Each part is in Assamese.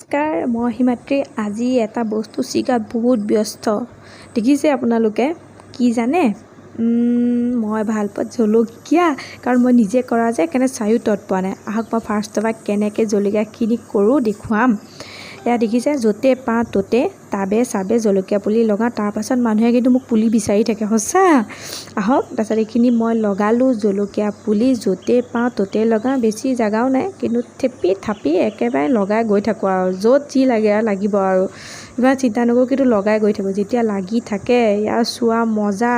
নমস্কাৰ, মই হিমাত্ৰী। আজি এটা বস্তু চিকাত বহুত ব্যস্ত। দেখিছে আপোনালোকে কি জানে? মই ভাল পোৱা জলকীয়া, কাৰণ মই নিজে কৰা যে সেইকাৰণে চায়ো তৎ পোৱা নাই। আহক মই ফাৰ্ষ্টৰ পৰা কেনেকৈ জলকীয়াখিনি কৰোঁ দেখুৱাম। এয়া দেখিছে, য'তে পাওঁ ত'তে টাবে চাবে জলকীয়া পুলি লগাওঁ। তাৰপাছত মানুহে কিন্তু মোক পুলি বিচাৰি থাকে, সঁচা। আহক, তাৰপাছত এইখিনি মই লগালোঁ জলকীয়া পুলি, য'তে পাওঁ ত'তে লগাওঁ। বেছি জেগাও নাই, কিন্তু থেপি থাপি একেবাৰে লগাই গৈ থাকোঁ আৰু য'ত যি লাগে আৰু লাগিব আৰু ইমান চিন্তা নকৰোঁ, কিন্তু লগাই গৈ থাকোঁ। যেতিয়া লাগি থাকে ইয়াৰ চোৱা মজা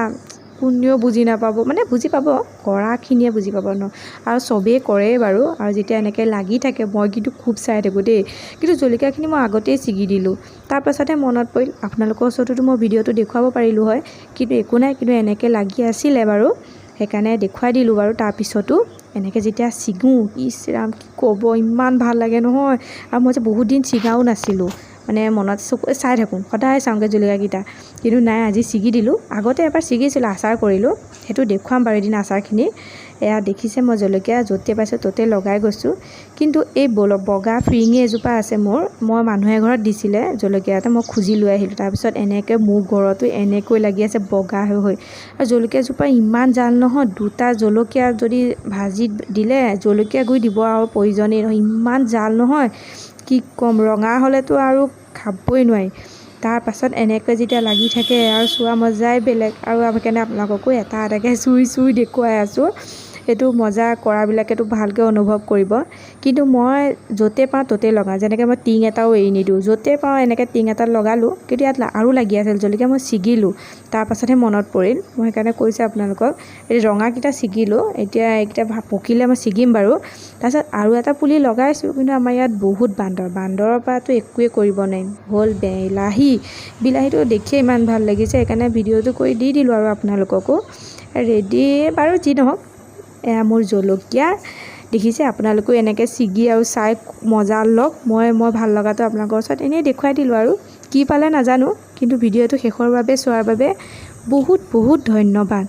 কোনেও বুজি নাপাব, মানে বুজি পাব, কৰাখিনিয়ে বুজি পাব ন, আৰু চবেই কৰেই বাৰু। আৰু যেতিয়া এনেকৈ লাগি থাকে মই কিন্তু খুব চাই থাকোঁ দেই। কিন্তু জলকীয়াখিনি মই আগতেই ছিগি দিলোঁ। তাৰপাছতহে মনত পৰিল, আপোনালোকৰ ওচৰতো মই ভিডিঅ'টো দেখুৱাব পাৰিলোঁ হয়, কিন্তু একো নাই। কিন্তু এনেকৈ লাগি আছিলে বাৰু, সেইকাৰণে দেখুৱাই দিলোঁ বাৰু। তাৰপিছতো এনেকৈ যেতিয়া ছিগোঁ, ইছ ৰাম কি ক'ব, ইমান ভাল লাগে নহয়। আৰু মই যে বহুত দিন ছিগাও নাছিলোঁ, মানে মনত চাই থাকোঁ, সদায় চাওঁগৈ জলকীয়াকেইটা, কিন্তু নাই আজি ছিগি দিলোঁ। আগতে এবাৰ ছিগিছিলোঁ, আচাৰ কৰিলোঁ, সেইটো দেখুৱাম বাৰু এদিন আচাৰখিনি। এয়া দেখিছে, মই জলকীয়া য'তে পাইছোঁ ত'তে লগাই গৈছোঁ। কিন্তু এই বগা ফিৰিঙি এজোপা আছে মোৰ, মই মানুহ এঘৰত দিছিলে জলকীয়া এটা, মই খুজি লৈ আহিলোঁ। তাৰপিছত এনেকৈ মোৰ ঘৰতো এনেকৈ লাগি আছে বগা হৈ। আৰু জলকীয়াজোপা ইমান জাল নহয়, দুটা জলকীয়া যদি ভাজি দিলে জলকীয়া গুড়ি দিব আৰু প্ৰয়োজনেই নহয়, ইমান জাল নহয় কি ক'ম। ৰঙা হ'লেতো আৰু খাবই নোৱাৰি। তাৰপাছত এনেকৈ যেতিয়া লাগি থাকে আৰু চোৱা মজাই বেলেগ। আৰু সেইকাৰণে আপোনালোককো এটা এটাকৈ চুই দেখুৱাই আছোঁ। এইটো মজা কৰাবিলাকেতো ভালকৈ অনুভৱ কৰিব। কিন্তু মই য'তে পাওঁ ত'তে লগাওঁ, যেনেকৈ মই টিং এটাও এৰি নিদিওঁ, য'তে পাওঁ এনেকৈ টিং এটাত লগালোঁ। কিন্তু ইয়াত আৰু লাগি আছিল জলকীয়া, মই ছিগিলোঁ। তাৰপাছতহে মনত পৰিল, মই সেইকাৰণে কৈছোঁ আপোনালোকক। এই ৰঙাকেইটা ছিগিলোঁ, এতিয়া এইকেইটা পকিলে মই ছিগিম বাৰু। তাৰপিছত আৰু এটা পুলি লগাইছোঁ, কিন্তু আমাৰ ইয়াত বহুত বান্দৰৰ পৰাতো একোৱে কৰিব নোৱাৰিম। হ'ল বিলাহীটো দেখিয়ে ইমান ভাল লাগিছে, সেইকাৰণে ভিডিঅ'টো কৰি দি দিলোঁ আৰু আপোনালোককো। ৰেডি বাৰু, যি নহওক। এয়া মোৰ জলকীয়া দেখিছে, আপোনালোকেও এনেকৈ ছিগি আৰু চাই মজা লওক। মই ভাল লগাটো আপোনালোকৰ ওচৰত এনেই দেখুৱাই দিলোঁ আৰু কি পালে নাজানো, কিন্তু ভিডিঅ'টো শেষৰ বাবে চোৱাৰ বাবে বহুত বহুত ধন্যবাদ।